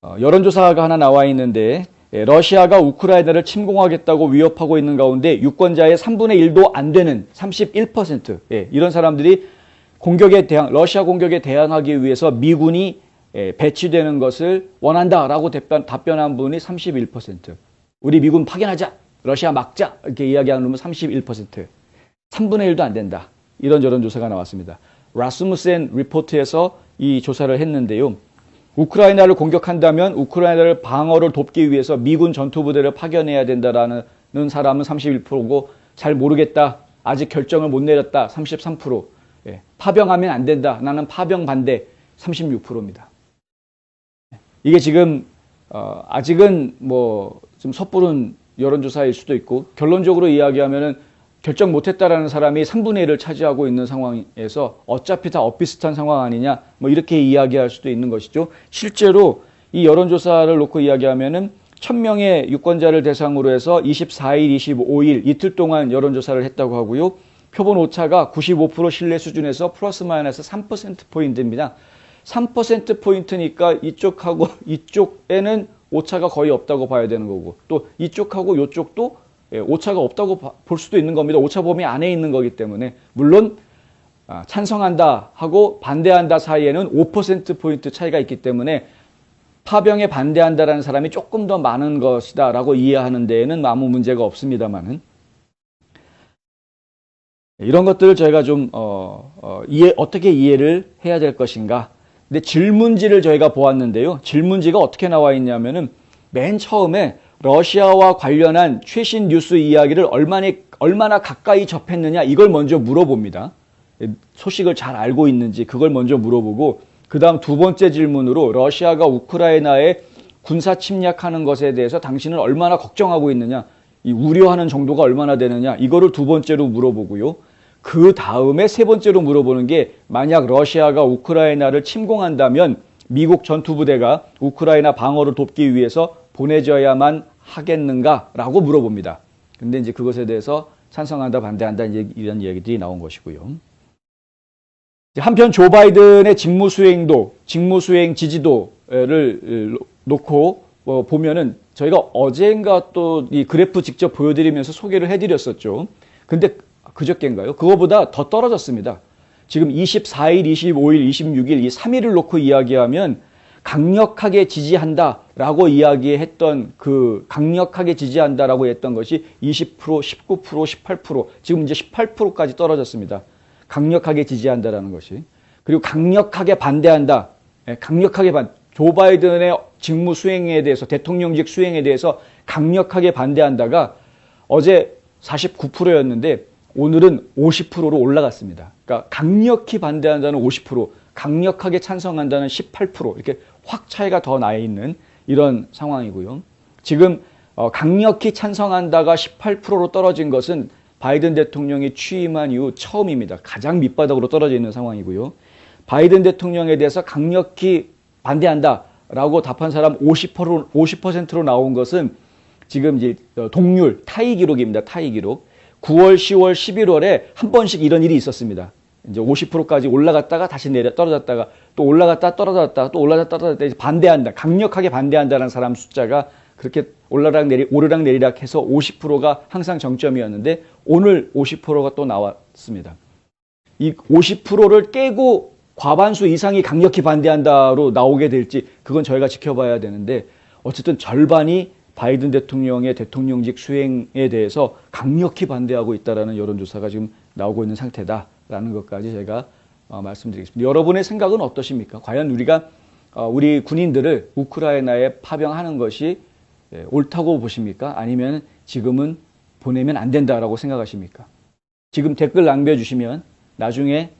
여론조사가 하나 나와 있는데 러시아가 우크라이나를 침공하겠다고 위협하고 있는 가운데 유권자의 3분의 1도 안 되는 31%, 이런 사람들이 러시아 공격에 대항하기 위해서 미군이 배치되는 것을 원한다라고 답변한 분이 31%. 우리 미군 파견하자, 러시아 막자 이렇게 이야기하는 놈은 31%. 3분의 1도 안 된다. 이런 여론조사가 나왔습니다. 라스무센 리포트에서 이 조사를 했는데요. 우크라이나를 공격한다면 우크라이나를 방어를 돕기 위해서 미군 전투부대를 파견해야 된다라는 사람은 31%고 잘 모르겠다. 아직 결정을 못 내렸다. 33%. 파병하면 안 된다. 나는 파병 반대. 36%입니다. 이게 지금 아직은 좀 섣부른 여론조사일 수도 있고 결론적으로 이야기하면은 결정 못했다라는 사람이 3분의 1을 차지하고 있는 상황에서 어차피 다 엇비슷한 상황 아니냐 이렇게 이야기할 수도 있는 것이죠. 실제로 이 여론조사를 놓고 이야기하면은 1000명의 유권자를 대상으로 해서 24일, 25일 이틀 동안 여론조사를 했다고 하고요. 표본 오차가 95% 신뢰 수준에서 플러스 마이너스 3%포인트입니다. 3%포인트니까 이쪽하고 이쪽에는 오차가 거의 없다고 봐야 되는 거고 또 이쪽하고 이쪽도 오차가 없다고 볼 수도 있는 겁니다. 오차 범위 안에 있는 거기 때문에 물론 찬성한다 하고 반대한다 사이에는 5%포인트 차이가 있기 때문에 파병에 반대한다라는 사람이 조금 더 많은 것이다 라고 이해하는 데에는 아무 문제가 없습니다만은 이런 것들을 저희가 좀 어떻게 이해를 해야 될 것인가. 근데 질문지를 저희가 보았는데요. 질문지가 어떻게 나와 있냐면은 맨 처음에 러시아와 관련한 최신 뉴스 이야기를 얼마나 가까이 접했느냐 이걸 먼저 물어봅니다. 소식을 잘 알고 있는지 그걸 먼저 물어보고 그 다음 두 번째 질문으로 러시아가 우크라이나에 군사 침략하는 것에 대해서 당신은 얼마나 걱정하고 있느냐 이 우려하는 정도가 얼마나 되느냐 이거를 두 번째로 물어보고요. 그 다음에 세 번째로 물어보는 게 만약 러시아가 우크라이나를 침공한다면 미국 전투부대가 우크라이나 방어를 돕기 위해서 보내져야만 하겠는가라고 물어봅니다. 근데 이제 그것에 대해서 찬성한다, 반대한다 이런 이야기들이 나온 것이고요. 한편 조 바이든의 직무수행 지지도를 놓고 보면은 저희가 어젠가 또 이 그래프 직접 보여드리면서 소개를 해드렸었죠. 근데 그저께인가요? 그거보다 더 떨어졌습니다. 지금 24일, 25일, 26일 이 3일을 놓고 이야기하면 강력하게 지지한다라고 이야기했던 강력하게 지지한다라고 했던 것이 20%, 19%, 18%, 지금 이제 18%까지 떨어졌습니다. 강력하게 지지한다라는 것이. 그리고 강력하게 반대한다. 조 바이든의 직무 수행에 대해서, 대통령직 수행에 대해서 강력하게 반대한다가 어제 49%였는데 오늘은 50%로 올라갔습니다. 그러니까 강력히 반대한다는 50%, 강력하게 찬성한다는 18% 이렇게 확 차이가 더 나 있는 이런 상황이고요. 지금 강력히 찬성한다가 18%로 떨어진 것은 바이든 대통령이 취임한 이후 처음입니다. 가장 밑바닥으로 떨어져 있는 상황이고요. 바이든 대통령에 대해서 강력히 반대한다라고 답한 사람 50%로 나온 것은 지금 이제 동률, 타이 기록입니다. 타이 기록. 9월, 10월, 11월에 한 번씩 이런 일이 있었습니다. 이제 50%까지 올라갔다가 다시 떨어졌다가 또 올라갔다 떨어졌다가 또 올라갔다 떨어졌다 반대한다. 강력하게 반대한다는 사람 숫자가 그렇게 오르락 내리락 해서 50%가 항상 정점이었는데 오늘 50%가 또 나왔습니다. 이 50%를 깨고 과반수 이상이 강력히 반대한다로 나오게 될지 그건 저희가 지켜봐야 되는데 어쨌든 절반이 바이든 대통령의 대통령직 수행에 대해서 강력히 반대하고 있다는 여론조사가 지금 나오고 있는 상태다라는 것까지 제가 말씀드리겠습니다. 여러분의 생각은 어떠십니까? 과연 우리 군인들을 우크라이나에 파병하는 것이 옳다고 보십니까? 아니면 지금은 보내면 안 된다라고 생각하십니까? 지금 댓글 남겨주시면 나중에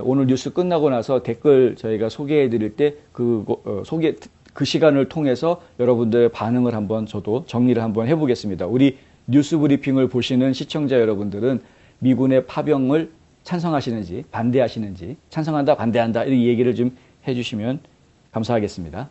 오늘 뉴스 끝나고 나서 댓글 저희가 소개해 드릴 때 그 시간을 통해서 여러분들의 반응을 한번 저도 정리를 한번 해보겠습니다. 우리 뉴스 브리핑을 보시는 시청자 여러분들은 미군의 파병을 찬성하시는지 반대하시는지 찬성한다 반대한다 이 얘기를 좀 해주시면 감사하겠습니다.